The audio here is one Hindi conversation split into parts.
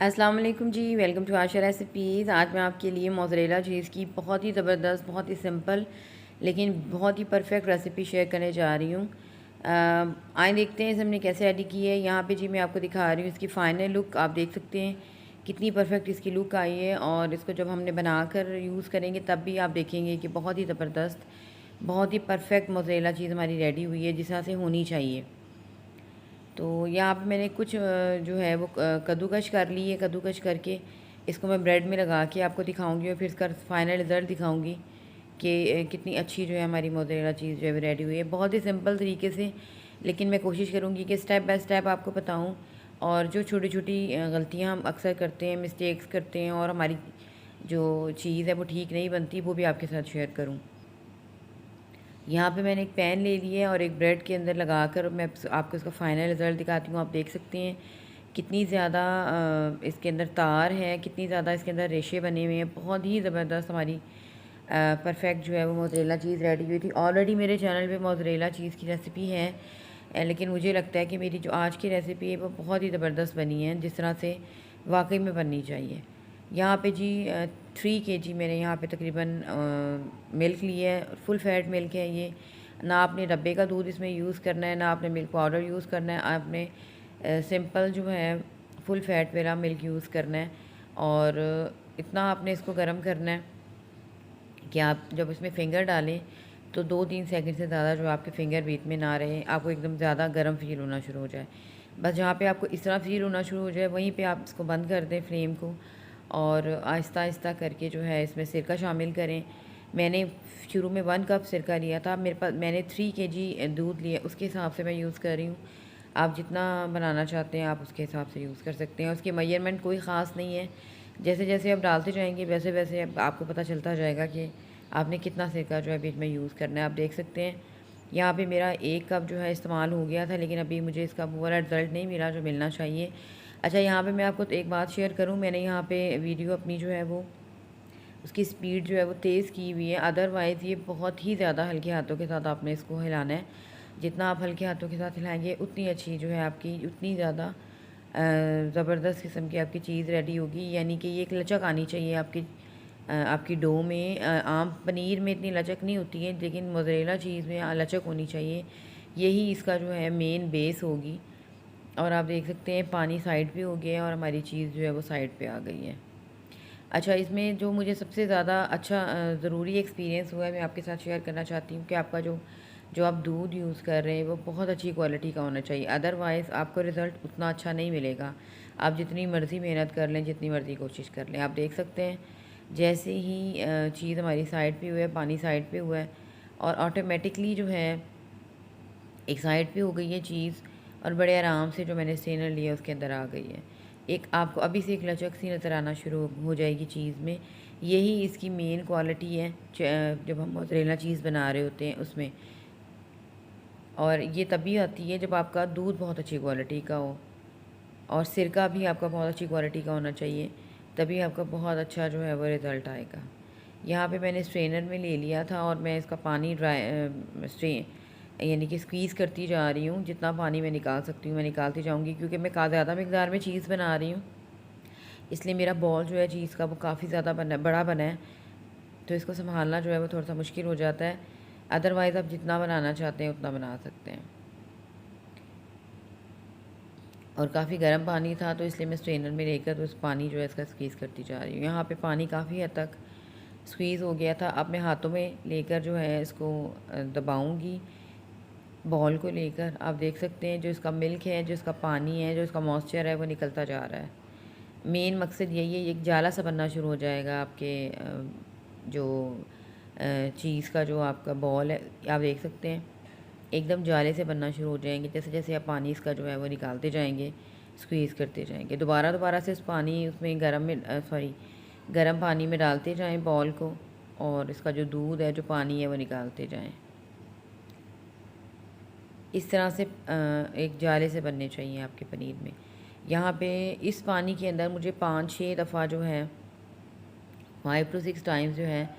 अस्सलाम वालेकुम जी, वेलकम टू आशा रेसिपीज़। आज मैं आपके लिए मोज़रेला चीज़ की बहुत ही ज़बरदस्त, बहुत ही सिंपल लेकिन बहुत ही परफेक्ट रेसिपी शेयर करने जा रही हूँ। आइए देखते हैं इसे हमने कैसे रेडी की है। यहाँ पे जी मैं आपको दिखा रही हूँ इसकी फ़ाइनल लुक। आप देख सकते हैं कितनी परफेक्ट इसकी लुक आई है, और इसको जब हमने बनाकर यूज़ करेंगे तब भी आप देखेंगे कि बहुत ही ज़बरदस्त, बहुत ही परफेक्ट मोज़रेला चीज़ हमारी रेडी हुई है, जिस तरह से होनी चाहिए। तो यहाँ पे मैंने कुछ जो है वो कद्दूकश कर ली है। कद्दूकश करके इसको मैं ब्रेड में लगा के आपको दिखाऊंगी और फिर इसका फाइनल रिज़ल्ट दिखाऊंगी कि कितनी अच्छी जो है हमारी मोज़रेला चीज़ जो है रेडी हुई है, बहुत ही सिंपल तरीके से। लेकिन मैं कोशिश करूँगी कि स्टेप बाय स्टेप आपको बताऊँ, और जो छोटी छोटी गलतियाँ हम अक्सर करते हैं, मिस्टेक्स करते हैं, और हमारी जो चीज़ है वो ठीक नहीं बनती, वो भी आपके साथ शेयर करूँ। यहाँ पे मैंने एक पैन ले लिया है और एक ब्रेड के अंदर लगाकर मैं आपको इसका फ़ाइनल रिज़ल्ट दिखाती हूँ। आप देख सकते हैं कितनी ज़्यादा इसके अंदर तार है, कितनी ज़्यादा इसके अंदर रेशे बने हुए हैं। बहुत ही ज़बरदस्त हमारी परफेक्ट जो है वो मोज़रेला चीज़ रेडी हुई थी। ऑलरेडी मेरे चैनल पे मोज़रेला चीज़ की रेसिपी है, लेकिन मुझे लगता है कि मेरी जो आज की रेसिपी है वो बहुत ही ज़बरदस्त बनी है, जिस तरह से वाकई में बननी चाहिए। यहाँ पे जी 3 kg मैंने यहाँ पे तकरीबन मिल्क लिया है। फुल फैट मिल्क है ये। ना आपने डब्बे का दूध इसमें यूज़ करना है, ना आपने मिल्क पाउडर यूज़ करना है। आपने सिंपल जो है फुल फैट वाला मिल्क यूज़ करना है, और इतना आपने इसको गर्म करना है कि आप जब इसमें फ़िंगर डालें तो 2-3 सेकंड से ज़्यादा जो आपके फ़िंगर बीच में ना रहे, आपको एकदम ज़्यादा गर्म फ़ील होना शुरू हो जाए। बस जहाँ पे आपको इस तरह फ़ील होना शुरू हो जाए वहीं पे आप इसको बंद कर दें फ्लेम को, और आहिस्ता आहिस्ता करके जो है इसमें सिरका शामिल करें। मैंने शुरू में 1 कप सिरका लिया था। मेरे पास मैंने 3 kg दूध लिया, उसके हिसाब से मैं यूज़ कर रही हूँ। आप जितना बनाना चाहते हैं आप उसके हिसाब से यूज़ कर सकते हैं। उसकी मेजरमेंट कोई ख़ास नहीं है। जैसे जैसे आप डालते जाएंगे वैसे वैसे आपको पता चलता जाएगा कि आपने कितना सिरका जो है बीच में यूज़ करना है। आप देख सकते हैं यहाँ पे मेरा 1 कप जो है इस्तेमाल हो गया था, लेकिन अभी मुझे इसका वो वाला रिज़ल्ट नहीं मिला जो मिलना चाहिए। अच्छा, यहाँ पे मैं आपको एक बात शेयर करूँ, मैंने यहाँ पे वीडियो अपनी जो है वो उसकी स्पीड जो है वो तेज़ की हुई है। अदरवाइज़ ये बहुत ही ज़्यादा हल्के हाथों के साथ आपने इसको हिलाना है। जितना आप हल्के हाथों के साथ हिलाएंगे उतनी अच्छी जो है आपकी, उतनी ज़्यादा ज़बरदस्त किस्म की आपकी चीज़ रेडी होगी। यानी कि ये एक लचक आनी चाहिए आपकी डो में। आम पनीर में इतनी लचक नहीं होती है, लेकिन मोज़रेला चीज़ में लचक होनी चाहिए। यही इसका जो है मेन बेस होगी। और आप देख सकते हैं पानी साइड पे हो गया है और हमारी चीज़ जो है वो साइड पे आ गई है। अच्छा, इसमें जो मुझे सबसे ज़्यादा अच्छा ज़रूरी एक्सपीरियंस हुआ है, मैं आपके साथ शेयर करना चाहती हूँ कि आपका जो जो आप दूध यूज़ कर रहे हैं वो बहुत अच्छी क्वालिटी का होना चाहिए। अदरवाइज़ आपको रिज़ल्ट उतना अच्छा नहीं मिलेगा। आप जितनी मर्ज़ी मेहनत कर लें, जितनी मर्ज़ी कोशिश कर लें। आप देख सकते हैं जैसे ही चीज़ हमारी साइड पे हुआ है, पानी साइड पे हुआ है, और ऑटोमेटिकली जो है एक साइड पे हो गई है चीज़, और बड़े आराम से जो मैंने स्ट्रेनर लिया उसके अंदर आ गई है। एक आपको अभी से एक लचक सी नज़र आना शुरू हो जाएगी चीज़ में। यही इसकी मेन क्वालिटी है जब हम मोज़रेला चीज़ बना रहे होते हैं उसमें। और ये तभी आती है जब आपका दूध बहुत अच्छी क्वालिटी का हो, और सिरका भी आपका बहुत अच्छी क्वालिटी का होना चाहिए, तभी आपका बहुत अच्छा जो है वो रिज़ल्ट आएगा। यहाँ पे मैंने स्ट्रेनर में ले लिया था और मैं इसका पानी यानी कि स्क्वीज़ करती जा रही हूँ। जितना पानी मैं निकाल सकती हूँ मैं निकालती जाऊँगी, क्योंकि मैं ज़्यादा मकदार में चीज़ बना रही हूँ, इसलिए मेरा बॉल जो है चीज़ का वो काफ़ी ज़्यादा बड़ा बना है। तो इसको संभालना जो है वो थोड़ा सा मुश्किल हो जाता है। अदरवाइज़ आप जितना बनाना चाहते हैं उतना बना सकते हैं। और काफ़ी गर्म पानी था तो इसलिए मैं स्ट्रेनर में लेकर तो उस पानी जो है इसका स्क्वीज़ करती जा रही हूँ। यहाँ पे पानी काफ़ी हद तक स्क्वीज़ हो गया था। अब मैं हाथों में लेकर जो है इसको दबाऊँगी बॉल को लेकर। आप देख सकते हैं जो इसका मिल्क है, जो इसका पानी है, जो इसका मॉइस्चर है वो निकलता जा रहा है। मेन मकसद यही है, एक जाला सा बनना शुरू हो जाएगा आपके जो चीज़ का जो आपका बॉल है, आप देख सकते हैं एकदम जाले से बनना शुरू हो जाएंगे। जैसे जैसे आप पानी इसका जो है वो निकालते जाएंगे, स्क्वीज़ करते जाएंगे, दोबारा दोबारा से इस पानी उसमें गर्म पानी में डालते जाएं बॉल को, और इसका जो दूध है, जो पानी है वो निकालते जाएं। इस तरह से एक जाले से बनने चाहिए आपके पनीर में। यहाँ पे इस पानी के अंदर मुझे 5-6 दफ़ा जो है 5 to 6 टाइम्स जो है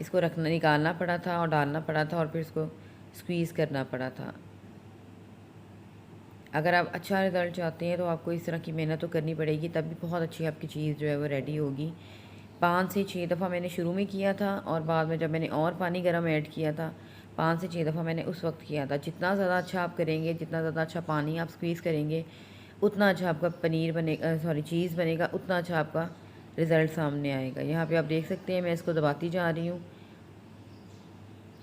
इसको रखना, निकालना पड़ा था और डालना पड़ा था, और फिर इसको स्क्वीज़ करना पड़ा था। अगर आप अच्छा रिज़ल्ट चाहते हैं तो आपको इस तरह की मेहनत तो करनी पड़ेगी, तब भी बहुत अच्छी आपकी चीज़ जो है वो रेडी होगी। 5 से 6 दफ़ा मैंने शुरू में किया था और बाद में जब मैंने और पानी गर्म ऐड किया था 5 से 6 दफ़ा मैंने उस वक्त किया था। जितना ज़्यादा अच्छा आप करेंगे, जितना ज़्यादा अच्छा पानी आप स्क्वीज़ करेंगे, उतना अच्छा आपका पनीर बनेगा, सॉरी चीज़ बनेगा, उतना अच्छा आपका रिज़ल्ट सामने आएगा। यहाँ पे आप देख सकते हैं मैं इसको दबाती जा रही हूँ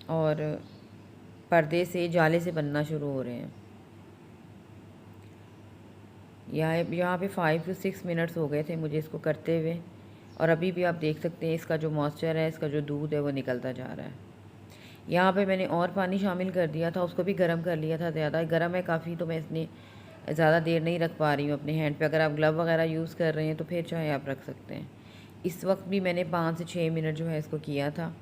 और पर्दे से जाले से बनना शुरू हो रहे हैं। यहाँ पे 5 to 6 मिनट्स हो गए थे मुझे इसको करते हुए और अभी भी आप देख सकते हैं इसका जो मॉइस्चर है, इसका जो दूध है वो निकलता जा रहा है। यहाँ पे मैंने और पानी शामिल कर दिया था, उसको भी गर्म कर लिया था। ज़्यादा गर्म है काफ़ी, तो मैं इसने ज़्यादा देर नहीं रख पा रही हूँ अपने हैंड पे। अगर आप ग्लव वगैरह यूज़ कर रहे हैं तो फिर चाहे आप रख सकते हैं। इस वक्त भी मैंने 5 से 6 मिनट जो है इसको किया था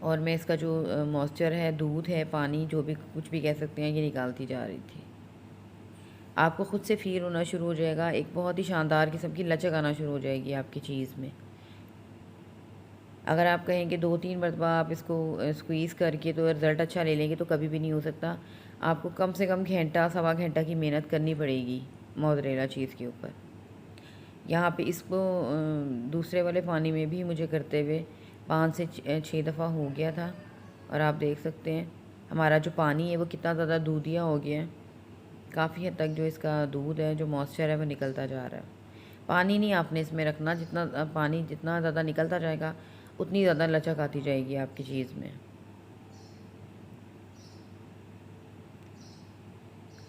और मैं इसका जो मॉइस्चर है, दूध है, पानी, जो भी कुछ भी कह सकते हैं, ये निकालती जा रही थी। आपको ख़ुद से फ़ील होना शुरू हो जाएगा, एक बहुत ही शानदार किस्म की लचक आना शुरू हो जाएगी आपकी चीज़ में। अगर आप कहें कि 2-3 मरतबा आप इसको स्क्वीज़ करके तो रिज़ल्ट अच्छा ले लेंगे, तो कभी भी नहीं हो सकता। आपको कम से कम घंटा, सवा घंटा की मेहनत करनी पड़ेगी मोज़रेला चीज़ के ऊपर। यहाँ पे इसको दूसरे वाले पानी में भी मुझे करते हुए 5 से 6 दफ़ा हो गया था और आप देख सकते हैं हमारा जो पानी है वो कितना ज़्यादा दूधिया हो गया है। काफ़ी हद तक जो इसका दूध है, जो मॉइस्चर है, वो निकलता जा रहा है। पानी नहीं आपने इसमें रखना, जितना पानी जितना ज़्यादा निकलता जाएगा उतनी ज़्यादा लचक आती जाएगी आपकी चीज़ में।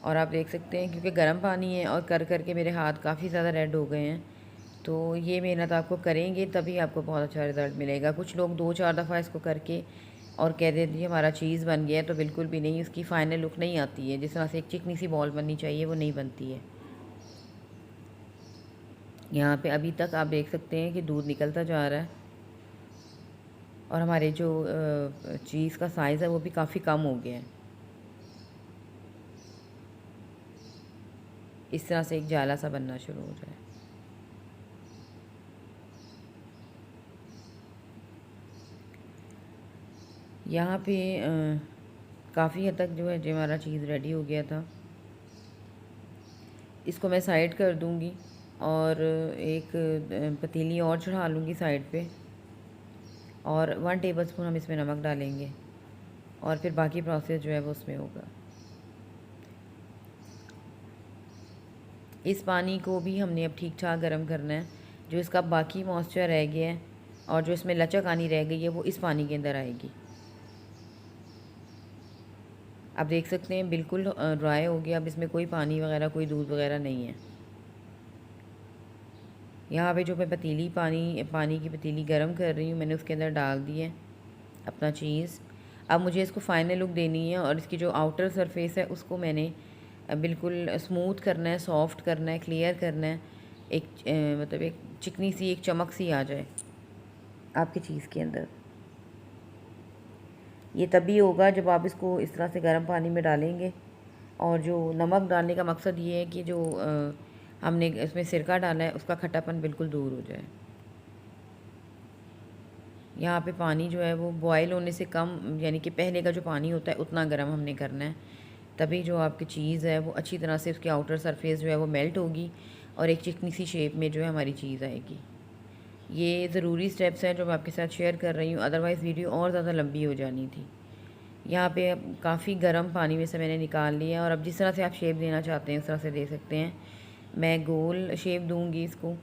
और आप देख सकते हैं क्योंकि गर्म पानी है और कर के मेरे हाथ काफ़ी ज़्यादा रेड हो गए हैं, तो ये मेहनत आपको करेंगे तभी आपको बहुत अच्छा रिज़ल्ट मिलेगा। कुछ लोग 2-4 दफ़ा इसको करके और कह देते हैं हमारा चीज़ बन गया है, तो बिल्कुल भी नहीं, उसकी फ़ाइनल लुक नहीं आती है। जिस तरह से एक चिकनी सी बॉल बननी चाहिए वो नहीं बनती है। यहाँ पे अभी तक आप देख सकते हैं कि दूध निकलता जा रहा है और हमारे जो चीज़ का साइज़ है वो भी काफ़ी कम हो गया है। इस तरह से एक जाला सा बनना शुरू हो जाए। यहाँ पे काफ़ी हद तक जो है जो हमारा चीज़ रेडी हो गया था। इसको मैं साइड कर दूँगी और एक पतीली और चढ़ा लूँगी साइड पे और 1 टेबलस्पून हम इसमें नमक डालेंगे और फिर बाकी प्रोसेस जो है वो उसमें होगा। इस पानी को भी हमने अब ठीक ठाक गर्म करना है। जो इसका बाकी मॉइस्चर रह गया है और जो इसमें लचक आनी रह गई है वो इस पानी के अंदर आएगी। आप देख सकते हैं बिल्कुल ड्राई हो गया। अब इसमें कोई पानी वगैरह, कोई दूध वगैरह नहीं है। यहाँ पे जो मैं पानी की पतीली गर्म कर रही हूँ, मैंने उसके अंदर डाल दी है अपना चीज़। अब मुझे इसको फ़ाइनल लुक देनी है और इसकी जो आउटर सरफेस है उसको मैंने बिल्कुल स्मूथ करना है, सॉफ्ट करना है, क्लियर करना है। एक मतलब एक चिकनी सी, एक चमक सी आ जाए आपकी चीज़ के अंदर। ये तभी होगा जब आप इसको इस तरह से गर्म पानी में डालेंगे। और जो नमक डालने का मकसद ये है कि जो हमने इसमें सिरका डाला है उसका खट्टापन बिल्कुल दूर हो जाए। यहाँ पे पानी जो है वो बॉयल होने से कम, यानी कि पहले का जो पानी होता है उतना गर्म हमने करना है, तभी जो आपकी चीज़ है वो अच्छी तरह से उसकी आउटर सरफेस जो है वो मेल्ट होगी और एक चिकनी सी शेप में जो है हमारी चीज़ आएगी। ये ज़रूरी स्टेप्स हैं जो मैं आपके साथ शेयर कर रही हूँ, अदरवाइज़ वीडियो और ज़्यादा लंबी हो जानी थी। यहाँ पे अब काफ़ी गर्म पानी में से मैंने निकाल लिया और अब जिस तरह से आप शेप देना चाहते हैं उस तरह से दे सकते हैं। मैं गोल शेप दूँगी इसको।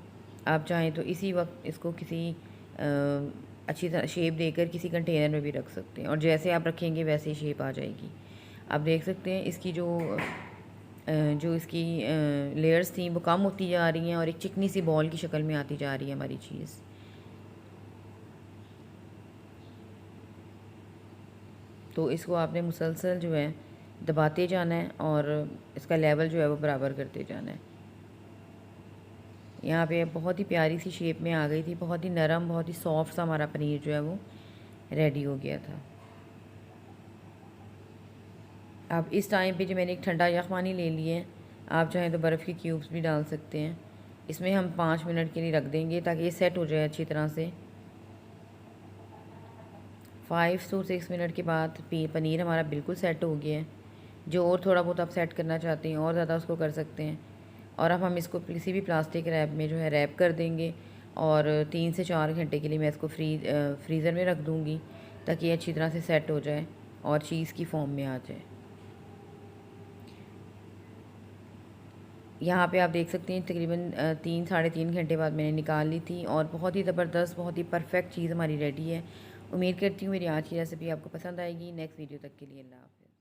आप चाहें तो इसी वक्त इसको किसी अच्छी तरह शेप देकर किसी कंटेनर में भी रख सकते हैं और जैसे आप रखेंगे वैसे ही शेप आ जाएगी। आप देख सकते हैं इसकी जो इसकी लेयर्स थी वो कम होती जा रही हैं और एक चिकनी सी बॉल की शक्ल में आती जा रही है हमारी चीज़। तो इसको आपने मुसलसल जो है दबाते जाना है और इसका लेवल जो है वो बराबर करते जाना है। यहाँ पे बहुत ही प्यारी सी शेप में आ गई थी, बहुत ही नरम, बहुत ही सॉफ्ट सा हमारा पनीर जो है वो रेडी हो गया था। अब इस टाइम पे जो मैंने एक ठंडा यखमानी ले लिए है, आप चाहें तो बर्फ़ के क्यूब्स भी डाल सकते हैं। इसमें हम 5 मिनट के लिए रख देंगे ताकि ये सेट हो जाए अच्छी तरह से। 5 to 6 मिनट के बाद पनीर हमारा बिल्कुल सेट हो गया है। जो और थोड़ा बहुत आप सेट करना चाहते हैं और ज़्यादा उसको कर सकते हैं। और अब हम इसको किसी भी प्लास्टिक रैप में जो है रैप कर देंगे और 3 से 4 घंटे के लिए मैं इसको फ्रीज़र में रख दूँगी ताकि ये अच्छी तरह से सेट हो जाए और चीज़ की फॉर्म में आ जाए। यहाँ पे आप देख सकते हैं तकरीबन 3 साढ़े 3 घंटे बाद मैंने निकाल ली थी और बहुत ही ज़बरदस्त, बहुत ही परफेक्ट चीज़ हमारी रेडी है। उम्मीद करती हूँ मेरी आज की रेसिपी आपको पसंद आएगी। नेक्स्ट वीडियो तक के लिए अल्लाह हाफ़िज़।